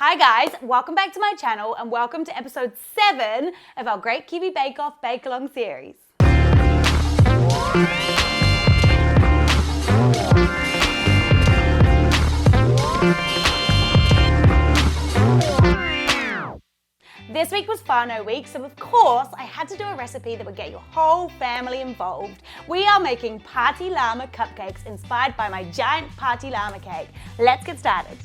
Hi guys, welcome back to my channel and welcome to episode 7 of our Great Kiwi Bake Off Bake Along series. This week was Whānau week, so of course I had to do a recipe that would get your whole family involved. We are making party llama cupcakes inspired by my giant party llama cake. Let's get started.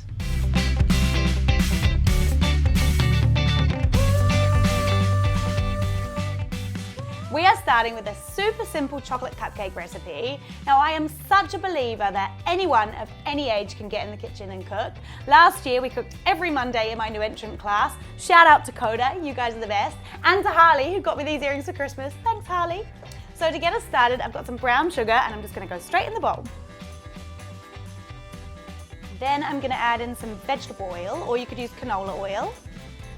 We are starting with a super simple chocolate cupcake recipe. Now I am such a believer that anyone of any age can get in the kitchen and cook. Last year we cooked every Monday in my new entrant class. Shout out to Coda, you guys are the best. And to Harley, who got me these earrings for Christmas. Thanks Harley. So to get us started, I've got some brown sugar and I'm just gonna go straight in the bowl. Then I'm gonna add in some vegetable oil, or you could use canola oil.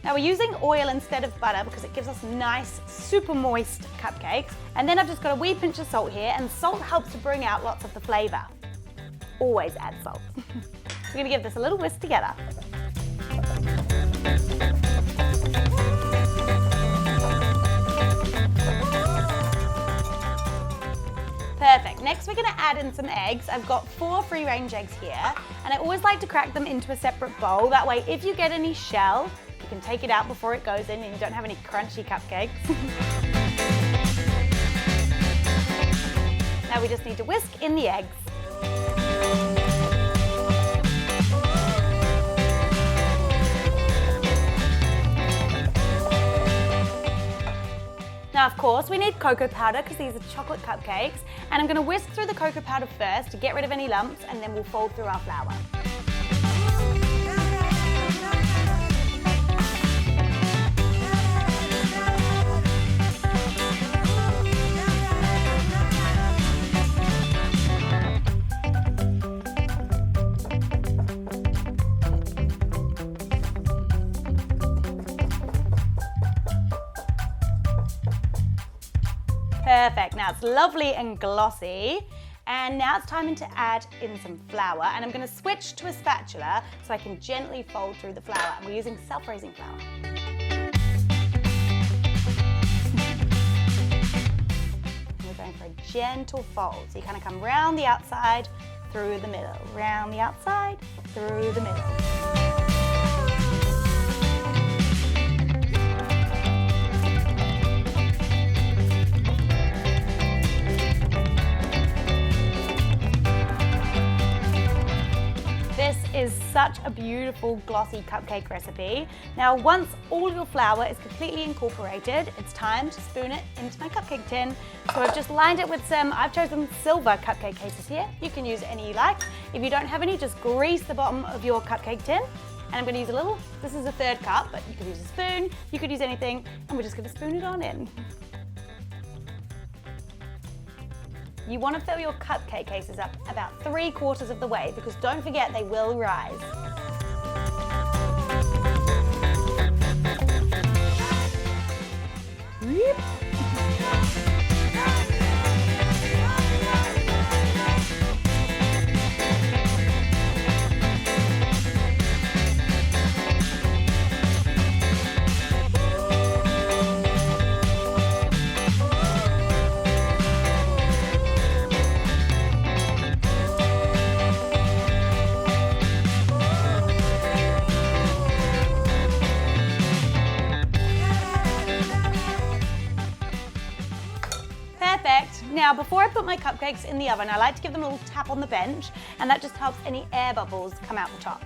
Now we're using oil instead of butter because it gives us nice, super moist cupcakes. And then I've just got a wee pinch of salt here, and salt helps to bring out lots of the flavour. Always add salt. We're going to give this a little whisk together. Perfect. Next we're going to add in some eggs. I've got 4 free-range eggs here, and I always like to crack them into a separate bowl. That way if you get any shell, you can take it out before it goes in and you don't have any crunchy cupcakes. Now we just need to whisk in the eggs. Now of course we need cocoa powder because these are chocolate cupcakes, and I'm going to whisk through the cocoa powder first to get rid of any lumps, and then we'll fold through our flour. Perfect, now it's lovely and glossy, and now it's time to add in some flour, and I'm going to switch to a spatula so I can gently fold through the flour, and we're using self-raising flour. And we're going for a gentle fold, so you kind of come round the outside, through the middle, round the outside, through the middle. This is such a beautiful glossy cupcake recipe. Now once all your flour is completely incorporated, it's time to spoon it into my cupcake tin. So I've just lined it with I've chosen silver cupcake cases here. You can use any you like. If you don't have any, just grease the bottom of your cupcake tin. And I'm going to use a little, this is a 1/3 cup, but you could use a spoon, you could use anything, and we're just going to spoon it on in. You want to fill your cupcake cases up about 3/4 of the way, because don't forget they will rise. Now, before I put my cupcakes in the oven, I like to give them a little tap on the bench, and that just helps any air bubbles come out the top.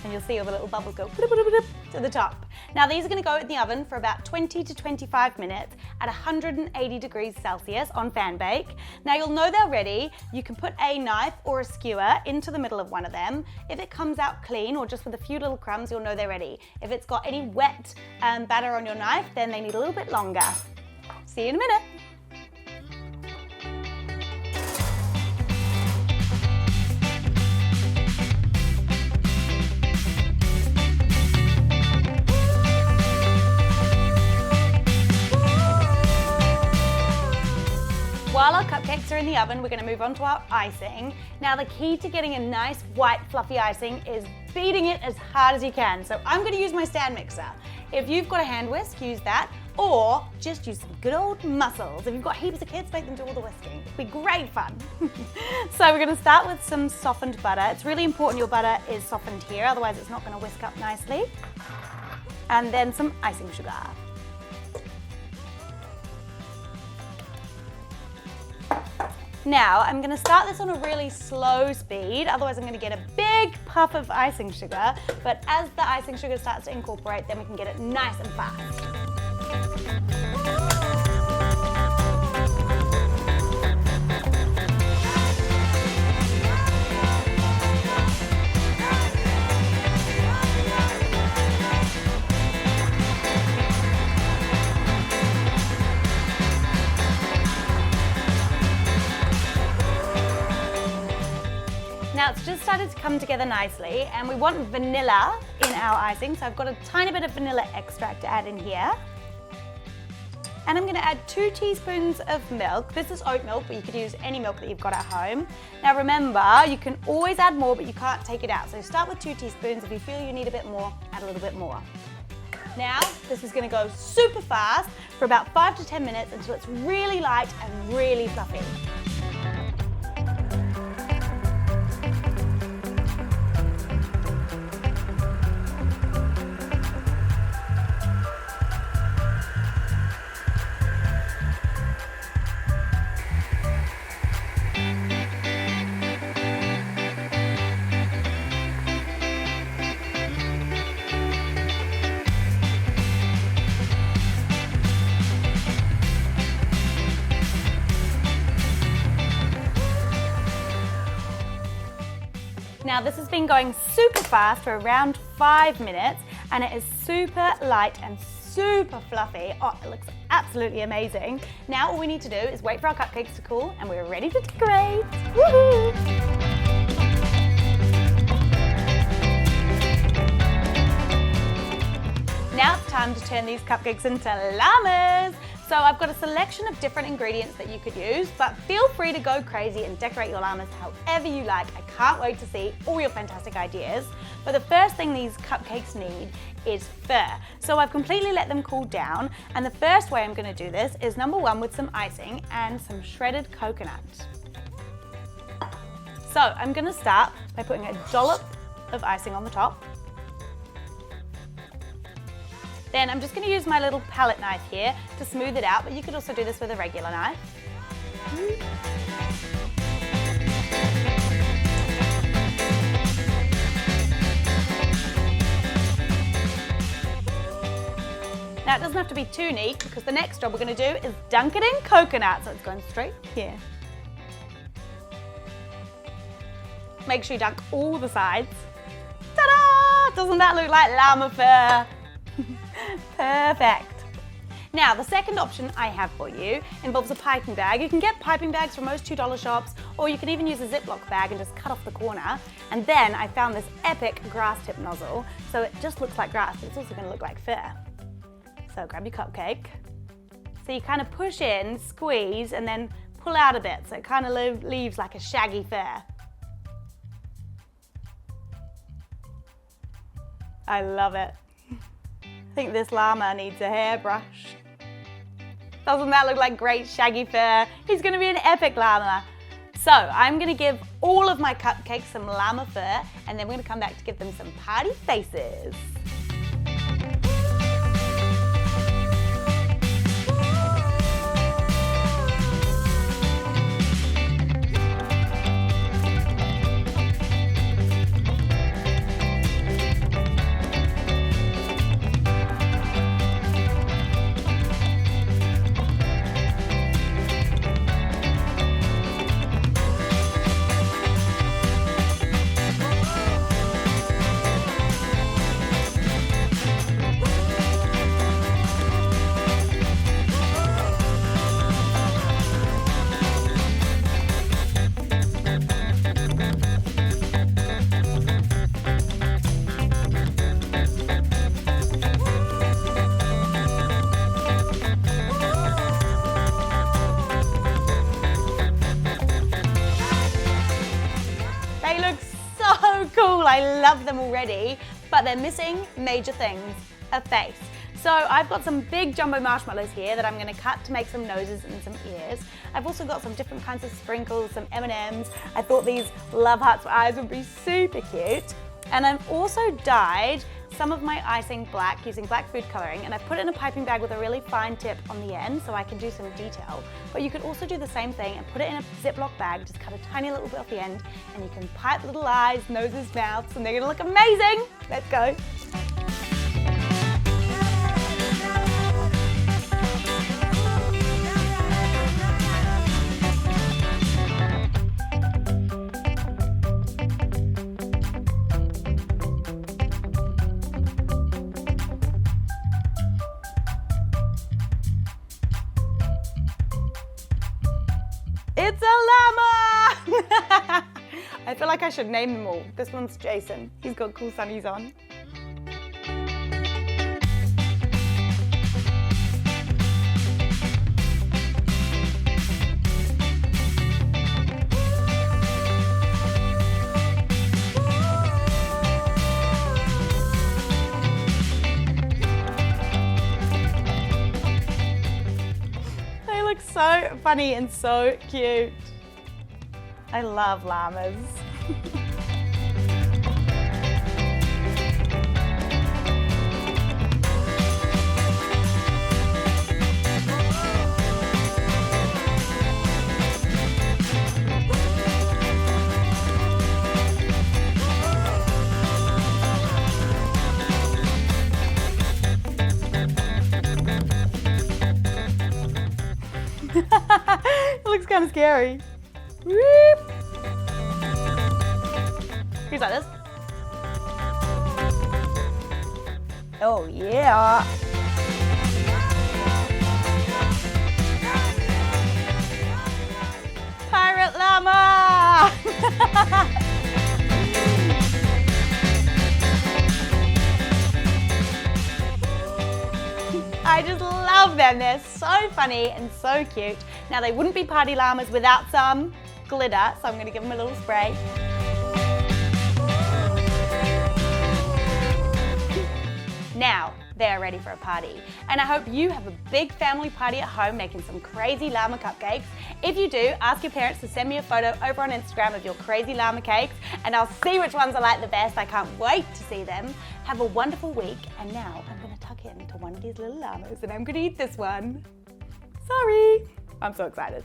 And you'll see all the little bubbles go to the top. Now these are going to go in the oven for about 20 to 25 minutes at 180 degrees Celsius on fan bake. Now you'll know they're ready. You can put a knife or a skewer into the middle of one of them. If it comes out clean or just with a few little crumbs, you'll know they're ready. If it's got any wet batter on your knife, then they need a little bit longer. See you in a minute. While our cupcakes cupcakes are in the oven, we're going to move on to our icing. Now the key to getting a nice white fluffy icing is beating it as hard as you can. So I'm going to use my stand mixer. If you've got a hand whisk, use that, or just use some good old muscles. If you've got heaps of kids, make them do all the whisking. It'll be great fun. So we're going to start with some softened butter. It's really important your butter is softened here, otherwise it's not going to whisk up nicely. And then some icing sugar. Now, I'm going to start this on a really slow speed, otherwise I'm going to get a big puff of icing sugar, but as the icing sugar starts to incorporate, then we can get it nice and fast. Now it's just started to come together nicely, and we want vanilla in our icing, so I've got a tiny bit of vanilla extract to add in here. And I'm going to add 2 teaspoons of milk. This is oat milk, but you could use any milk that you've got at home. Now remember, you can always add more, but you can't take it out. So start with 2 teaspoons. If you feel you need a bit more, add a little bit more. Now, this is going to go super fast for about 5 to 10 minutes until it's really light and really fluffy. Now this has been going super fast for around 5 minutes, and it is super light and super fluffy. Oh, it looks absolutely amazing. Now all we need to do is wait for our cupcakes to cool and we're ready to decorate. Woohoo! Now it's time to turn these cupcakes into llamas. So I've got a selection of different ingredients that you could use, but feel free to go crazy and decorate your llamas however you like. I can't wait to see all your fantastic ideas. But the first thing these cupcakes need is fur. So I've completely let them cool down, and the first way I'm going to do this is number 1 with some icing and some shredded coconut. So I'm going to start by putting a dollop of icing on the top. Then I'm just going to use my little palette knife here to smooth it out, but you could also do this with a regular knife. Now it doesn't have to be too neat, because the next job we're going to do is dunk it in coconut, so it's going straight here. Make sure you dunk all the sides. Ta-da! Doesn't that look like llama fur? Perfect. Now the second option I have for you involves a piping bag. You can get piping bags from most $2 shops, or you can even use a Ziploc bag and just cut off the corner. And then I found this epic grass tip nozzle, so it just looks like grass, but it's also going to look like fur. So grab your cupcake. So you kind of push in, squeeze, and then pull out a bit, so it kind of leaves like a shaggy fur. I love it. I think this llama needs a hairbrush. Doesn't that look like great shaggy fur? He's going to be an epic llama. So I'm going to give all of my cupcakes some llama fur, and then we're going to come back to give them some party faces. I love them already, but they're missing major things, a face. So I've got some big jumbo marshmallows here that I'm gonna cut to make some noses and some ears. I've also got some different kinds of sprinkles, some M&Ms. I thought these love hearts for eyes would be super cute. And I've also dyed some of my icing black using black food coloring, and I've put it in a piping bag with a really fine tip on the end so I can do some detail. But you could also do the same thing and put it in a Ziploc bag, just cut a tiny little bit off the end, and you can pipe little eyes, noses, mouths, and they're gonna look amazing. Let's go. It's a llama! I feel like I should name them all. This one's Jason. He's got cool sunnies on. So funny and so cute. I love llamas. It looks kind of scary. Whoop. He's like this. Oh yeah. Pirate llama. I just love them. They're so funny and so cute. Now they wouldn't be party llamas without some glitter, so I'm going to give them a little spray. Now they're ready for a party, and I hope you have a big family party at home making some crazy llama cupcakes. If you do, ask your parents to send me a photo over on Instagram of your crazy llama cakes, and I'll see which ones I like the best. I can't wait to see them. Have a wonderful week, and now I'm going to tuck into one of these little llamas, and I'm going to eat this one. Sorry. I'm so excited.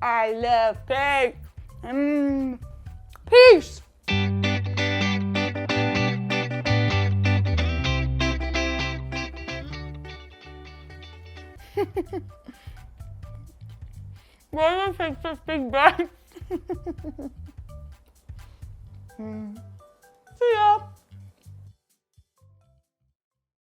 I love cake. Peace. Why do I take such big bites?